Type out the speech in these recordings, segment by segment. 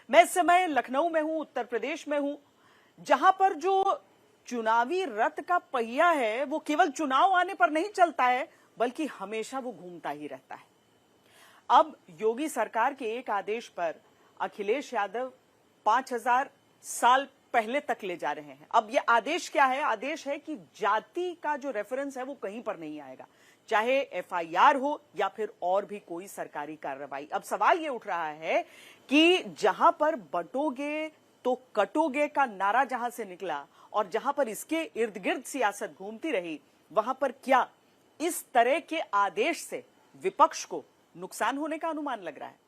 मैं इस समय लखनऊ में हूं, उत्तर प्रदेश में हूं, जहां पर जो चुनावी रथ का पहिया है वो केवल चुनाव आने पर नहीं चलता है, बल्कि हमेशा वो घूमता ही रहता है। अब योगी सरकार के एक आदेश पर अखिलेश यादव 5000 साल पहले तक ले जा रहे हैं। अब ये आदेश क्या है? आदेश है कि जाति का जो रेफरेंस है वो कहीं पर नहीं आएगा, चाहे एफआईआर हो या फिर और भी कोई सरकारी कार्रवाई। अब सवाल ये उठ रहा है कि जहां पर बंटोगे तो कटोगे का नारा जहां से निकला और जहां पर इसके इर्द गिर्द सियासत घूमती रही, वहां पर क्या इस तरह के आदेश से विपक्ष को नुकसान होने का अनुमान लग रहा है?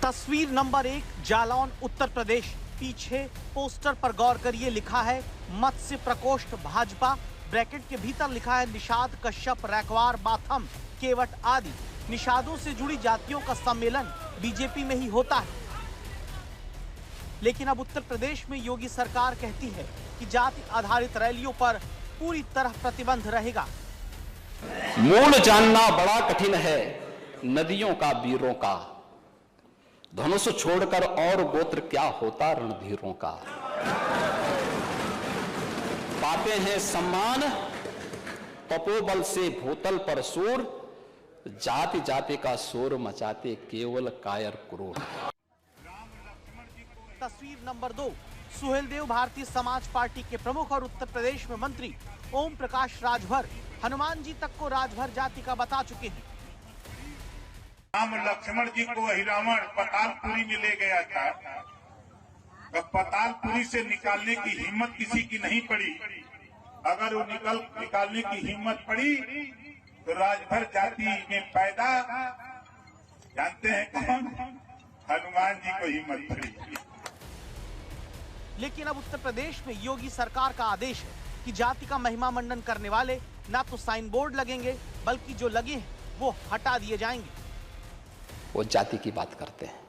तस्वीर नंबर 1, जालौन उत्तर प्रदेश। पीछे पोस्टर पर गौर करिए, लिखा है मत्स्य प्रकोष्ठ भाजपा, ब्रैकेट के भीतर लिखा है निषाद, कश्यप, रैकवार, बाथम, केवट आदि निषादों से जुड़ी जातियों का सम्मेलन बीजेपी में ही होता है। लेकिन अब उत्तर प्रदेश में योगी सरकार कहती है कि जाति आधारित रैलियों पर पूरी तरह प्रतिबंध रहेगा। मूल जानना बड़ा कठिन है नदियों का, वीरों का, धनुष छोड़कर और गोत्र क्या होता रणधीरों का। पाते हैं सम्मान तपोबल से भूतल पर सूर, जाति जाति का शोर मचाते केवल कायर क्रूर। तस्वीर नंबर 2, सुहेलदेव भारतीय समाज पार्टी के प्रमुख और उत्तर प्रदेश में मंत्री ओम प्रकाश राजभर हनुमान जी तक को राजभर जाति का बता चुके हैं। राम लक्ष्मण जी को वही रावण पतालपुरी में ले गया था, तो पतालपुरी से निकालने की हिम्मत किसी की नहीं पड़ी। अगर वो निकालने की हिम्मत पड़ी तो राजभर जाति में पैदा जानते हैं कौन? हनुमान जी को हिम्मत पड़ी। लेकिन अब उत्तर प्रदेश में योगी सरकार का आदेश है कि जाति का महिमा मंडन करने वाले ना तो साइन बोर्ड लगेंगे, बल्कि जो लगे हैं वो हटा दिए जाएंगे। वो जाति की बात करते हैं।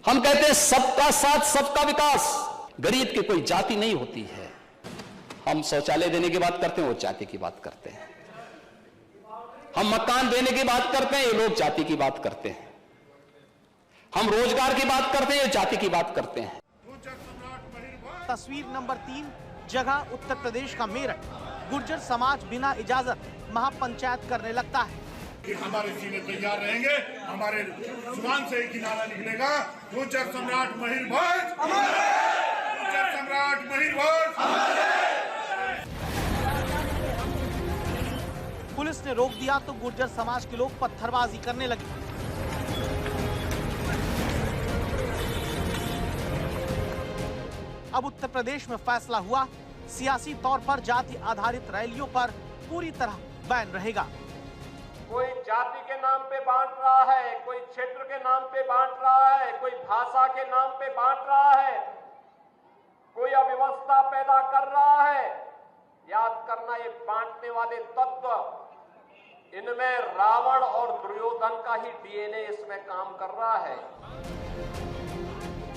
हम कहते हैं सबका साथ सबका विकास। गरीब की कोई जाति नहीं होती है। हम शौचालय देने की बात करते हैं, वो जाति की बात करते हैं। हम मकान देने की बात करते हैं, ये लोग जाति की बात करते हैं। हम रोजगार की बात करते हैं, ये जाति की बात करते हैं। तस्वीर नंबर 3, जगह उत्तर प्रदेश का मेरठ। गुर्जर समाज बिना इजाजत महापंचायत करने लगता है कि हमारे सीने तैयार रहेंगे, हमारे जुबान से एक नारा निकलेगा, गुर्जर सम्राट महिर भोज, गुर्जर सम्राट महिर भोज। पुलिस ने रोक दिया तो गुर्जर समाज के लोग पत्थरबाजी करने लगे। अब उत्तर प्रदेश में फैसला हुआ, सियासी तौर पर जाति आधारित रैलियों पर पूरी तरह बैन रहेगा। कोई जाति के नाम पे बांट रहा है, कोई क्षेत्र के नाम पे बांट रहा है, कोई भाषा के नाम पे बांट रहा है, कोई अव्यवस्था पैदा कर रहा है। याद करना, ये बांटने वाले तत्व, इनमें रावण और दुर्योधन का ही डीएनए इसमें काम कर रहा है।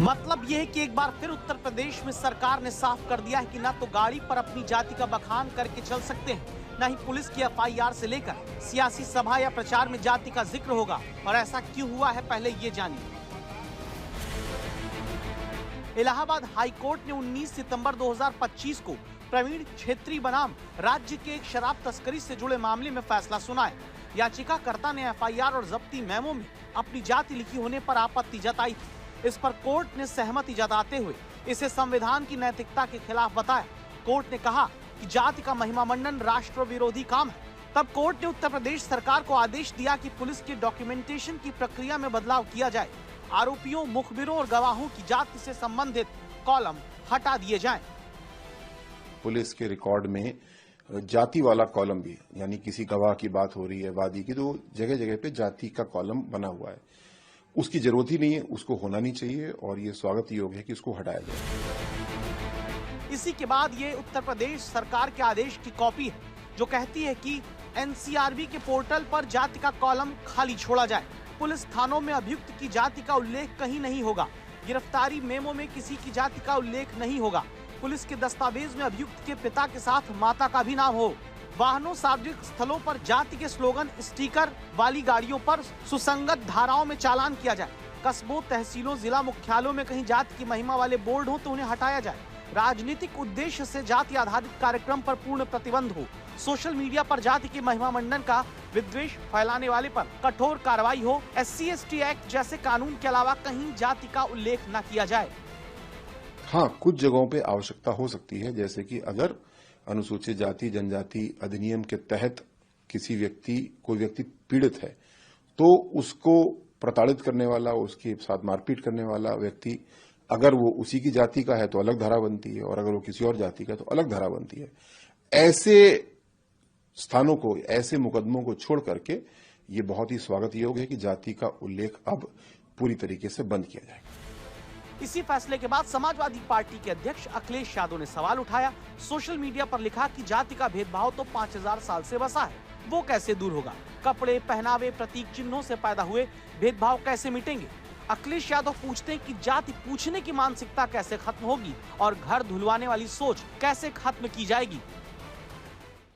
मतलब यह है कि एक बार फिर उत्तर प्रदेश में सरकार ने साफ कर दिया है कि ना तो गाड़ी पर अपनी जाति का बखान करके चल सकते हैं, न ही पुलिस की एफआईआर से लेकर सियासी सभा या प्रचार में जाति का जिक्र होगा। और ऐसा क्यों हुआ है, पहले ये जानिए। इलाहाबाद हाई कोर्ट ने 19 सितंबर 2025 को प्रवीण छेत्री बनाम राज्य के एक शराब तस्करी से जुड़े मामले में फैसला सुनाया। याचिकाकर्ता ने एफआईआर और जब्ती मेमो में अपनी जाति लिखी होने पर आपत्ति जताई थी। इस पर कोर्ट ने सहमति जताते हुए इसे संविधान की नैतिकता के खिलाफ बताया। कोर्ट ने कहा कि जाति का महिमा मंडन राष्ट्र विरोधी काम है। तब कोर्ट ने उत्तर प्रदेश सरकार को आदेश दिया कि पुलिस के डॉक्यूमेंटेशन की प्रक्रिया में बदलाव किया जाए। आरोपियों, मुखबिरों और गवाहों की जाति से संबंधित कॉलम हटा दिए जाएं। पुलिस के रिकॉर्ड में जाति वाला कॉलम भी, यानी किसी गवाह की बात हो रही है, वादी की, तो जगह जगह पे जाति का कॉलम बना हुआ है। उसकी जरूरत ही नहीं है, उसको होना नहीं चाहिए और ये स्वागत योग्य है कि उसको हटाया जाए। इसी के बाद ये उत्तर प्रदेश सरकार के आदेश की कॉपी है, जो कहती है कि एनसीआरबी के पोर्टल पर जाति का कॉलम खाली छोड़ा जाए। पुलिस थानों में अभियुक्त की जाति का उल्लेख कहीं नहीं होगा। गिरफ्तारी मेमो में किसी की जाति का उल्लेख नहीं होगा। पुलिस के दस्तावेज में अभियुक्त के पिता के साथ माता का भी नाम हो। वाहनों, सार्वजनिक स्थलों पर जाति के स्लोगन, स्टिकर वाली गाड़ियों पर सुसंगत धाराओं में चालान किया जाए। कस्बों, तहसीलों, जिला मुख्यालयों में कहीं जाति की महिमा वाले बोर्ड हो तो उन्हें हटाया जाए। राजनीतिक उद्देश्य से जाति आधारित कार्यक्रम पर पूर्ण प्रतिबंध हो। सोशल मीडिया पर जाति की महिमा मंडन का विद्वेष फैलाने वाले पर कठोर कार्रवाई हो। SC/ST एक्ट जैसे कानून के अलावा कहीं जाति का उल्लेख न किया जाए। हाँ, कुछ जगहों पे आवश्यकता हो सकती है, जैसे कि अगर अनुसूचित जाति जनजाति अधिनियम के तहत कोई व्यक्ति पीड़ित है तो उसको प्रताड़ित करने वाला, उसके साथ मारपीट करने वाला व्यक्ति अगर वो उसी की जाति का है तो अलग धारा बनती है, और अगर वो किसी और जाति का तो अलग धारा बनती है। ऐसे स्थानों को, ऐसे मुकदमों को छोड़ करके ये बहुत ही स्वागत योग्य है कि जाति का उल्लेख अब पूरी तरीके से बंद किया जाएगा। इसी फैसले के बाद समाजवादी पार्टी के अध्यक्ष अखिलेश यादव ने सवाल उठाया। सोशल मीडिया पर लिखा कि जाति का भेदभाव तो 5000 साल से बसा है, वो कैसे दूर होगा? कपड़े, पहनावे, प्रतीक चिन्हों से पैदा हुए भेदभाव कैसे मिटेंगे? अखिलेश यादव पूछते हैं कि जाति पूछने की मानसिकता कैसे खत्म होगी और घर धुलवाने वाली सोच कैसे खत्म की जाएगी?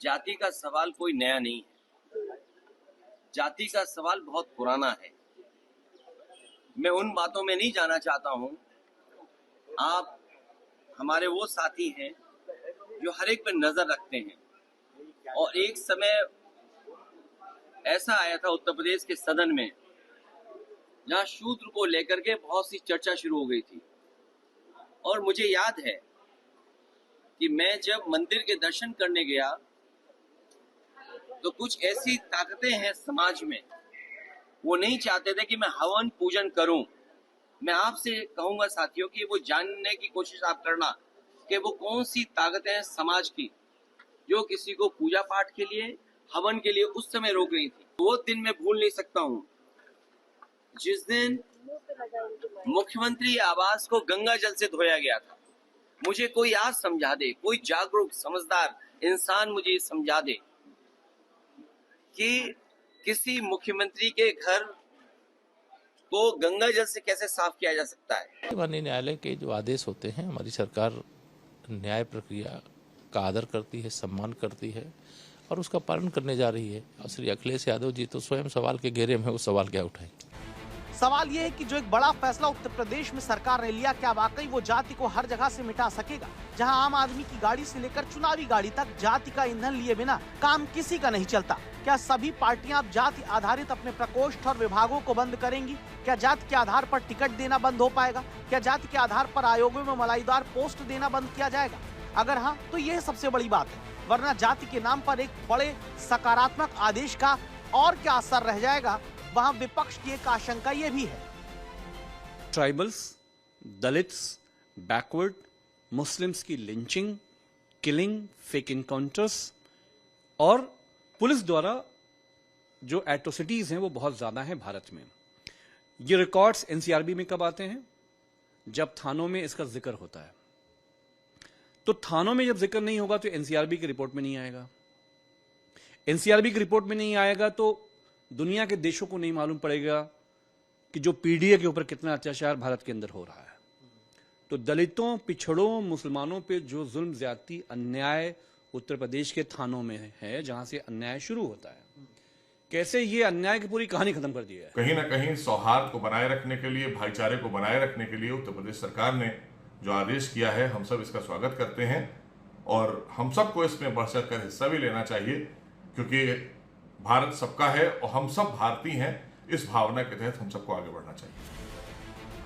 जाति का सवाल कोई नया नहीं है। जाति का सवाल बहुत पुराना है। मैं उन बातों में नहीं जाना चाहता हूं। आप हमारे वो साथी हैं जो हर एक पर नजर रखते हैं, और एक समय ऐसा आया था उत्तर प्रदेश के सदन में जहां शूद्र को लेकर के बहुत सी चर्चा शुरू हो गई थी। और मुझे याद है कि मैं जब मंदिर के दर्शन करने गया तो कुछ ऐसी ताकतें हैं समाज में, वो नहीं चाहते थे कि मैं हवन पूजन करूं। मैं आपसे कहूंगा साथियों कि वो जानने की कोशिश आप करना कि वो कौन सी ताकतें हैं समाज की जो किसी को पूजा पाठ के लिए, हवन के लिए उस समय रोक रही थी। वो दिन मैं भूल नहीं सकता हूं जिस दिन मुख्यमंत्री आवास को गंगा जल से धोया गया था। मुझे कोई आज समझा दे, कोई जागरूक समझदार इंसान मुझे समझा दे कि किसी मुख्यमंत्री के घर को गंगा जल से कैसे साफ किया जा सकता है। माननीय न्यायालय के जो आदेश होते हैं, हमारी सरकार न्याय प्रक्रिया का आदर करती है, सम्मान करती है और उसका पालन करने जा रही है। और श्री अखिलेश यादव जी तो स्वयं सवाल के घेरे में वो सवाल क्या उठाएंगे? सवाल ये है कि जो एक बड़ा फैसला उत्तर प्रदेश में सरकार ने लिया, क्या वाकई वो जाति को हर जगह से मिटा सकेगा? जहां आम आदमी की गाड़ी से लेकर चुनावी गाड़ी तक जाति का ईंधन लिए बिना काम किसी का नहीं चलता। क्या सभी पार्टियां अब जाति आधारित अपने प्रकोष्ठ और विभागों को बंद करेंगी? क्या जाति के आधार पर टिकट देना बंद हो पाएगा? क्या जाति के आधार पर आयोगों में मलाईदार पोस्ट देना बंद किया जाएगा? अगर हाँ, तो यह सबसे बड़ी बात है, वरना जाति के नाम पर एक बड़े सकारात्मक आदेश का और क्या असर रह जाएगा, वहां विपक्ष की एक आशंका ये भी है। ट्राइबल्स, दलित्स, बैकवर्ड, मुस्लिम्स की लिंचिंग, किलिंग, फेक इनकाउंटर्स और पुलिस द्वारा जो एट्रोसिटीज हैं वो बहुत ज्यादा हैं भारत में। ये रिकॉर्ड्स एनसीआरबी में कब आते हैं? जब थानों में इसका जिक्र होता है। तो थानों में जब जिक्र नहीं होगा तो एनसीआरबी की रिपोर्ट में नहीं आएगा। एनसीआरबी की रिपोर्ट में नहीं आएगा तो दुनिया के देशों को नहीं मालूम पड़ेगा कि जो पीडीए के ऊपर कितना अत्याचार भारत के अंदर हो रहा है। तो दलितों, पिछड़ों, मुसलमानों पे जो जुल्म, ज्यादती, अन्याय उत्तर प्रदेश के थानों में है, जहां से अन्याय शुरू होता है, कैसे ये अन्याय की पूरी कहानी खत्म कर दी है। कहीं ना कहीं सौहार्द को बनाए रखने के लिए, भाईचारे को बनाए रखने के लिए उत्तर प्रदेश सरकार ने जो आदेश किया है, हम सब इसका स्वागत करते हैं और हम सबको इसमें बढ़ चढ़ कर हिस्सा भी लेना चाहिए, क्योंकि भारत सबका है और हम सब भारतीय हैं। इस भावना के तहत हम सबको आगे बढ़ना चाहिए।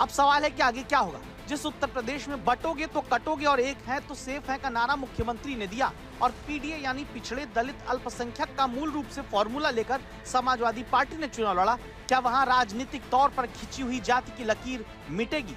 अब सवाल है कि आगे क्या होगा? जिस उत्तर प्रदेश में बटोगे तो कटोगे और एक है तो सेफ है का नारा मुख्यमंत्री ने दिया और पीडीए यानी पिछड़े, दलित, अल्पसंख्यक का मूल रूप से फॉर्मूला लेकर समाजवादी पार्टी ने चुनाव लड़ा, क्या वहां राजनीतिक तौर पर खिंची हुई जाति की लकीर मिटेगी?